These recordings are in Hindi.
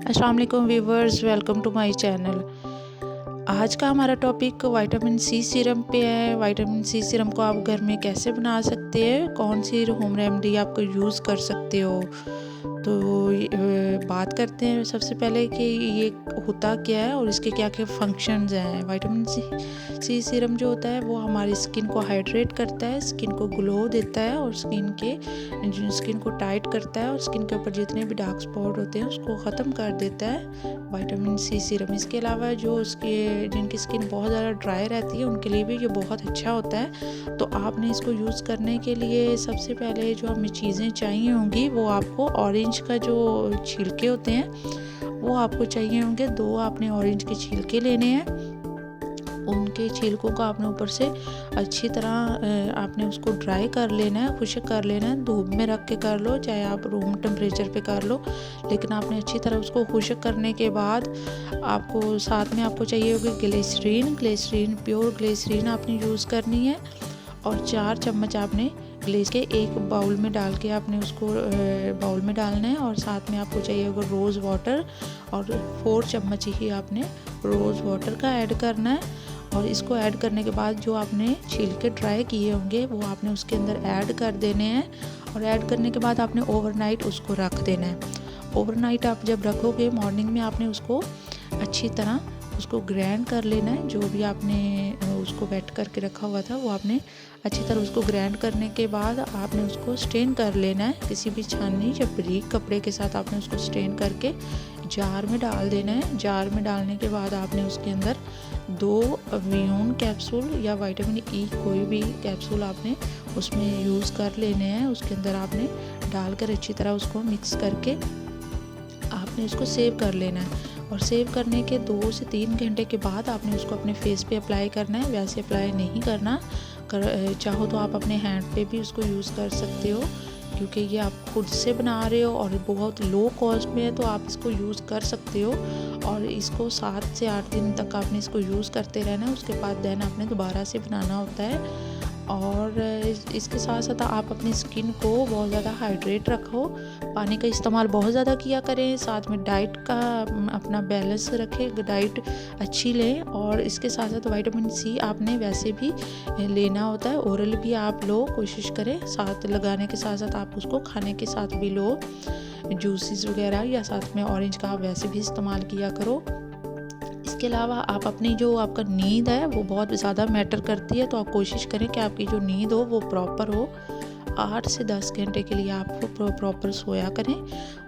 अस्सलाम वालेकुम viewers, welcome to my channel. आज का हमारा टॉपिक विटामिन सी सीरम पे है। विटामिन सी सीरम को आप घर में कैसे बना सकते हैं, कौन सी होम रेमेडी आपको यूज़ कर सकते हो। तो बात करते हैं सबसे पहले कि ये होता क्या है और इसके क्या क्या फंक्शंस हैं। विटामिन सी सीरम जो होता है वो हमारी स्किन को हाइड्रेट करता है, स्किन को ग्लो देता है और स्किन को टाइट करता है और स्किन के ऊपर जितने भी डार्क स्पॉट होते हैं उसको ख़त्म कर देता है विटामिन सी सीरम। इसके अलावा जिनकी स्किन बहुत ज़्यादा ड्राई रहती है उनके लिए भी ये बहुत अच्छा होता है। तो आपने इसको यूज़ करने के लिए सबसे पहले जो हमें चीज़ें चाहिए होंगी वो आपको ऑरेंज का जो छिलके होते हैं वो आपको चाहिए होंगे। 2 आपने ऑरेंज के छिलके लेने हैं। उनके छिलकों को आपने ऊपर से अच्छी तरह आपने उसको ड्राई कर लेना है, खुश्क कर लेना है। धूप में रख के कर लो, चाहे आप रूम टेम्परेचर पे कर लो, लेकिन आपने अच्छी तरह उसको खुश्क करने के बाद आपको साथ में आपको चाहिए होगी ग्लिसरीन, प्योर ग्लिसरीन आपने यूज़ करनी है। और 4 चम्मच आपने ग्लेस के एक बाउल में डाल के आपने उसको बाउल में डालना है। और साथ में आपको चाहिए होगा रोज़ वाटर, और 4 चम्मच ही आपने रोज़ वाटर का ऐड करना है। और इसको ऐड करने के बाद जो आपने छिलके ड्राई किए होंगे वो आपने उसके अंदर ऐड कर देने हैं। और ऐड करने के बाद आपने ओवरनाइट उसको रख देना है। ओवरनाइट आप जब रखोगे, मॉर्निंग में आपने उसको अच्छी तरह उसको ग्राइंड कर लेना है। जो भी आपने उसको वेट करके रखा हुआ था वो आपने अच्छी तरह उसको ग्राइंड करने के बाद आपने उसको स्ट्रेन कर लेना है। किसी भी छाननी या बारीक कपड़े के साथ आपने उसको स्ट्रेन करके जार में डाल देना है। जार में डालने के बाद आपने उसके अंदर 2 वियोन कैप्सूल या विटामिन ई कोई भी कैप्सूल आपने उसमें यूज़ कर लेने हैं। उसके अंदर आपने डालकर अच्छी तरह उसको मिक्स करके आपने उसको सेव कर लेना है। और सेव करने के 2 से 3 घंटे के बाद आपने उसको अपने फेस पे अप्लाई करना है। वैसे अप्लाई नहीं करना, चाहो तो आप अपने हैंड पे भी उसको यूज़ कर सकते हो, क्योंकि ये आप खुद से बना रहे हो और बहुत लो कॉस्ट में है, तो आप इसको यूज़ कर सकते हो। और इसको 7 से 8 दिन तक आपने इसको यूज़ करते रहना है। उसके बाद देन आपने दोबारा से बनाना होता है। और इसके साथ साथ आप अपनी स्किन को बहुत ज़्यादा हाइड्रेट रखो, पानी का इस्तेमाल बहुत ज़्यादा किया करें, साथ में डाइट का अपना बैलेंस रखें, डाइट अच्छी लें। और इसके साथ साथ विटामिन सी आपने वैसे भी लेना होता है, ओरल भी आप लो, कोशिश करें साथ लगाने के साथ साथ आप उसको खाने के साथ भी लो, जूसेस वगैरह, या साथ में ऑरेंज का आप वैसे भी इस्तेमाल किया करो। इसके अलावा आप अपनी जो आपका नींद है वो बहुत ज़्यादा मैटर करती है, तो आप कोशिश करें कि आपकी जो नींद हो वो प्रॉपर हो। 8 से 10 घंटे के लिए आप प्रॉपर सोया करें।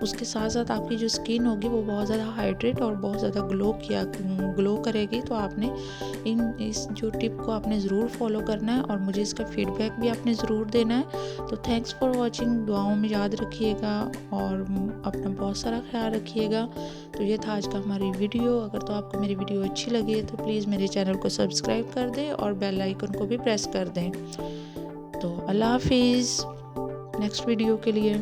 उसके साथ साथ आपकी जो स्किन होगी वो बहुत ज़्यादा हाइड्रेट और बहुत ज़्यादा ग्लो करेगी। तो आपने इस जो टिप को आपने ज़रूर फॉलो करना है और मुझे इसका फीडबैक भी आपने ज़रूर देना है। तो थैंक्स फॉर वॉचिंग। दुआओं में याद रखिएगा और अपना बहुत सारा ख्याल रखिएगा। तो ये था आज का हमारी वीडियो। अगर तो आपको मेरी वीडियो अच्छी लगी है तो प्लीज़ मेरे चैनल को सब्सक्राइब कर दें और बेल आइकन को भी प्रेस कर दें। तो अल्लाह हाफिज़, नेक्स्ट वीडियो के लिए।